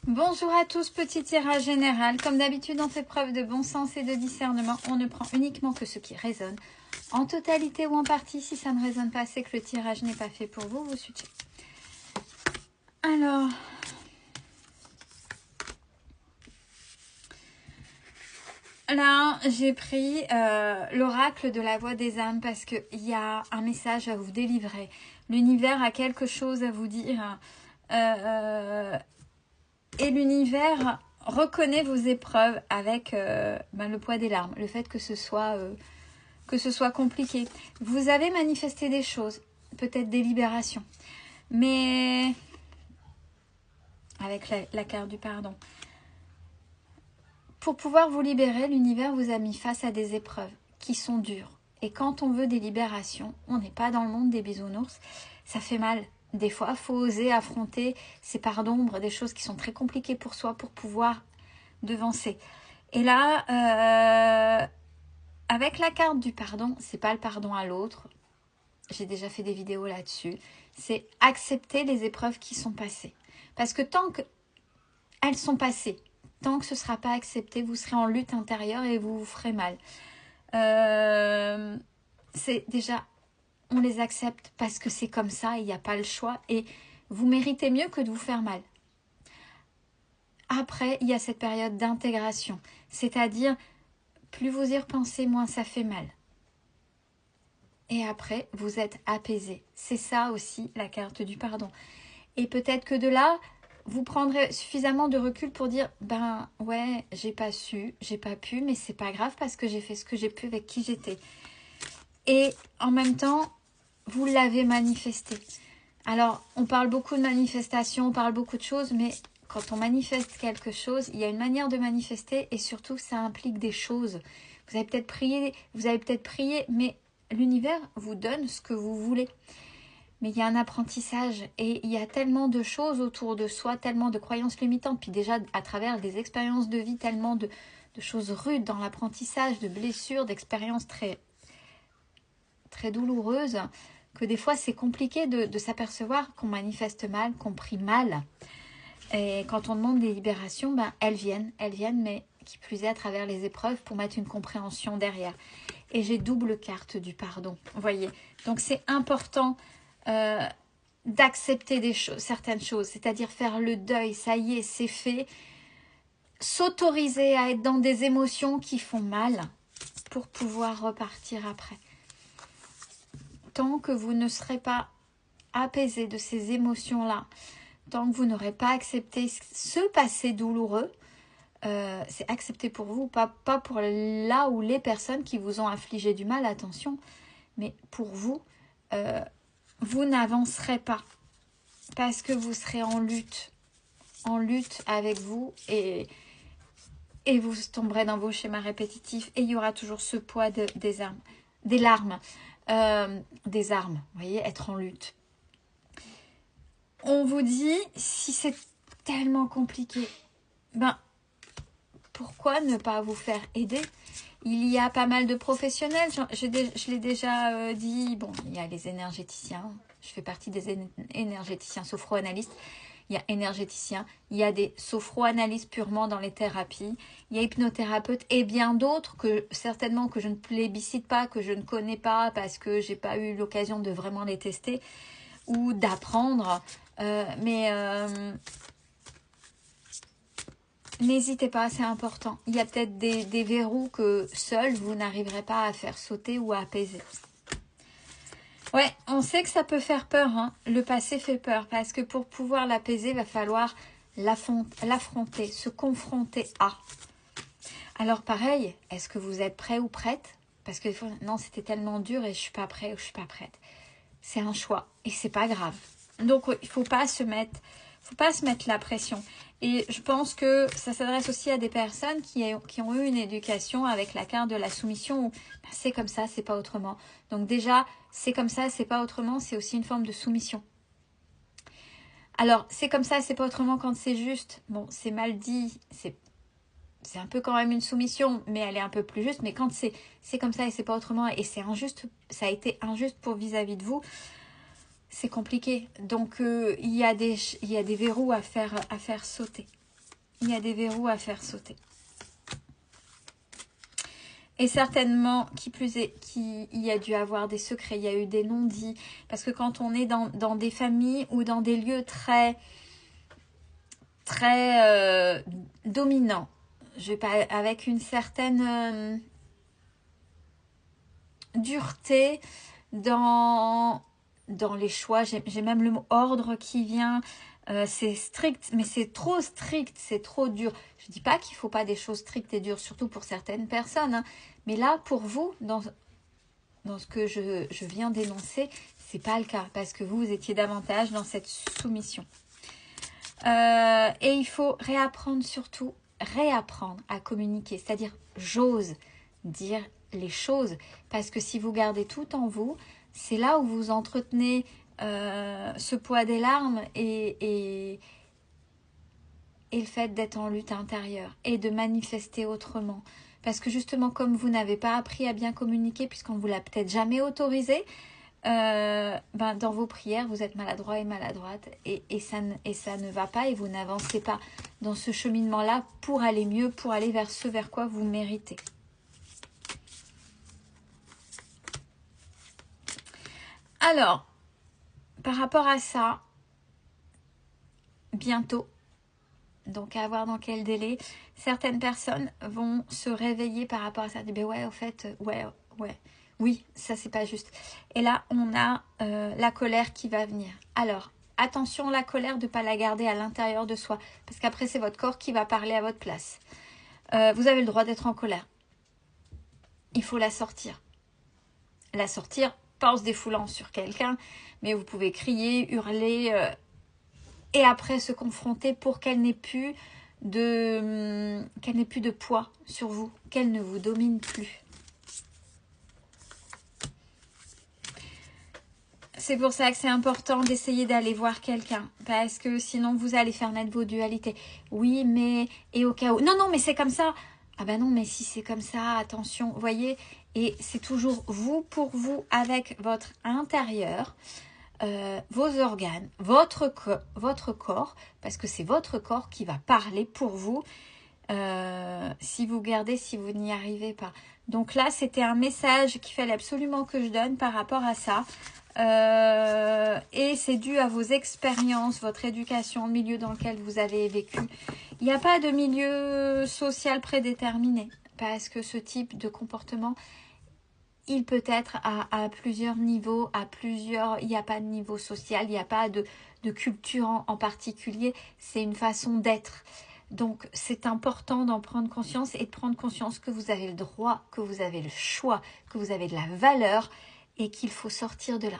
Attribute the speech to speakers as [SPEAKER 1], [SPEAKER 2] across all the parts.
[SPEAKER 1] Bonjour à tous, petit tirage général. Comme d'habitude, on fait preuve de bon sens et de discernement. On ne prend uniquement que ce qui résonne. En totalité ou en partie, si ça ne résonne pas, c'est que le tirage n'est pas fait pour vous. Vous switchez. Alors, là, j'ai pris l'oracle de la voix des âmes parce qu'il y a un message à vous délivrer. L'univers a quelque chose à vous dire. Et l'univers reconnaît vos épreuves avec le poids des larmes. Le fait que ce soit compliqué. Vous avez manifesté des choses, peut-être des libérations. Mais avec la carte du pardon. Pour pouvoir vous libérer, l'univers vous a mis face à des épreuves qui sont dures. Et quand on veut des libérations, on n'est pas dans le monde des bisounours, ça fait mal. Des fois, il faut oser affronter ces parts d'ombre, des choses qui sont très compliquées pour soi pour pouvoir devancer. Et là, avec la carte du pardon, c'est pas le pardon à l'autre. J'ai déjà fait des vidéos là-dessus. C'est accepter les épreuves qui sont passées. Parce que tant qu'elles sont passées, tant que ce ne sera pas accepté, vous serez en lutte intérieure et vous vous ferez mal. C'est déjà, on les accepte parce que c'est comme ça, il n'y a pas le choix. Et vous méritez mieux que de vous faire mal. Après, il y a cette période d'intégration. C'est-à-dire, plus vous y repensez, moins ça fait mal. Et après, vous êtes apaisé. C'est ça aussi la carte du pardon. Et peut-être que de là, vous prendrez suffisamment de recul pour dire, ben ouais, j'ai pas su, j'ai pas pu, mais c'est pas grave parce que j'ai fait ce que j'ai pu avec qui j'étais. Et en même temps, vous l'avez manifesté. Alors, on parle beaucoup de manifestation, on parle beaucoup de choses, mais quand on manifeste quelque chose, il y a une manière de manifester et surtout, ça implique des choses. Vous avez peut-être prié, mais l'univers vous donne ce que vous voulez. Mais il y a un apprentissage et il y a tellement de choses autour de soi, tellement de croyances limitantes, puis déjà à travers des expériences de vie, tellement de choses rudes dans l'apprentissage, de blessures, d'expériences très, très douloureuses, que des fois c'est compliqué de s'apercevoir qu'on manifeste mal, qu'on prie mal. Et quand on demande des libérations, ben, elles viennent, mais qui plus est à travers les épreuves pour mettre une compréhension derrière. Et j'ai double carte du pardon, vous voyez. Donc c'est important d'accepter certaines choses, c'est-à-dire faire le deuil, ça y est, c'est fait. S'autoriser à être dans des émotions qui font mal pour pouvoir repartir après. Tant que vous ne serez pas apaisé de ces émotions-là, tant que vous n'aurez pas accepté ce passé douloureux, c'est accepté pour vous, pas pour là ou les personnes qui vous ont infligé du mal, attention, mais pour vous, vous n'avancerez pas parce que vous serez en lutte avec vous et vous tomberez dans vos schémas répétitifs et il y aura toujours ce poids des larmes, vous voyez, être en lutte. On vous dit, si c'est tellement compliqué, ben, pourquoi ne pas vous faire aider? Il y a pas mal de professionnels, je l'ai déjà dit, bon, il y a les énergéticiens, je fais partie des énergéticiens sophro-analystes, il y a énergéticiens, il y a des sophro-analystes purement dans les thérapies, il y a hypnothérapeutes et bien d'autres que certainement que je ne plébiscite pas, que je ne connais pas parce que j'ai pas eu l'occasion de vraiment les tester ou d'apprendre, n'hésitez pas, c'est important. Il y a peut-être des verrous que seul vous n'arriverez pas à faire sauter ou à apaiser. Ouais, on sait que ça peut faire peur, hein. Le passé fait peur parce que pour pouvoir l'apaiser, il va falloir l'affronter, se confronter à. Alors pareil, est-ce que vous êtes prêt ou prête? Parce que des fois, non, c'était tellement dur et je suis pas prêt ou je suis pas prête. C'est un choix et c'est pas grave. Donc il faut pas se mettre la pression. Et je pense que ça s'adresse aussi à des personnes qui ont eu une éducation avec la carte de la soumission où ben, c'est comme ça, c'est pas autrement. Donc déjà, c'est comme ça, c'est pas autrement, c'est aussi une forme de soumission. Alors, c'est comme ça, c'est pas autrement quand c'est juste. Bon, c'est mal dit, c'est un peu quand même une soumission, mais elle est un peu plus juste. Mais quand c'est comme ça et c'est pas autrement, et c'est injuste, ça a été injuste pour vis-à-vis de vous, c'est compliqué. Donc, il y a des verrous à faire sauter. Il y a des verrous à faire sauter. Et certainement, qui plus est, il y a dû avoir des secrets, il y a eu des non-dits. Parce que quand on est dans des familles ou dans des lieux très dominants, je vais pas, avec une certaine dureté dans les choix, j'ai même le mot ordre qui vient. C'est strict, mais c'est trop strict, c'est trop dur. Je dis pas qu'il faut pas des choses strictes et dures, surtout pour certaines personnes, hein. Mais là, pour vous, dans ce que je viens d'énoncer, c'est pas le cas, parce que vous étiez davantage dans cette soumission. Et il faut réapprendre surtout, réapprendre à communiquer, c'est-à-dire j'ose dire les choses, parce que si vous gardez tout en vous, c'est là où vous entretenez ce poids des larmes et le fait d'être en lutte intérieure et de manifester autrement. Parce que justement, comme vous n'avez pas appris à bien communiquer, puisqu'on ne vous l'a peut-être jamais autorisé, dans vos prières, vous êtes maladroit et maladroite et ça ne va pas et vous n'avancez pas dans ce cheminement-là pour aller mieux, pour aller vers ce vers quoi vous méritez. Alors, par rapport à ça, bientôt, donc à voir dans quel délai, certaines personnes vont se réveiller par rapport à ça. Ben ouais, au fait, oui, ça c'est pas juste. Et là, on a la colère qui va venir. Alors, attention, la colère de ne pas la garder à l'intérieur de soi, parce qu'après c'est votre corps qui va parler à votre place. Vous avez le droit d'être en colère. Il faut la sortir. La sortir, pas en se défoulant sur quelqu'un, mais vous pouvez crier, hurler, et après se confronter pour qu'elle n'ait plus de poids sur vous, qu'elle ne vous domine plus. C'est pour ça que c'est important d'essayer d'aller voir quelqu'un, parce que sinon vous allez faire naître vos dualités. Oui, mais, et au cas où, non, mais c'est comme ça. Ah ben non, mais si c'est comme ça, attention, vous voyez. Et c'est toujours vous pour vous, avec votre intérieur, vos organes, votre corps, parce que c'est votre corps qui va parler pour vous, si vous gardez, si vous n'y arrivez pas. Donc là, c'était un message qu'il fallait absolument que je donne par rapport à ça. Et c'est dû à vos expériences, votre éducation, le milieu dans lequel vous avez vécu. Il n'y a pas de milieu social prédéterminé, parce que ce type de comportement, il peut être à plusieurs niveaux, il n'y a pas de niveau social, il n'y a pas de culture en particulier, c'est une façon d'être. Donc c'est important d'en prendre conscience et de prendre conscience que vous avez le droit, que vous avez le choix, que vous avez de la valeur et qu'il faut sortir de là.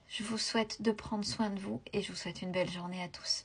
[SPEAKER 1] Je vous souhaite de prendre soin de vous et je vous souhaite une belle journée à tous.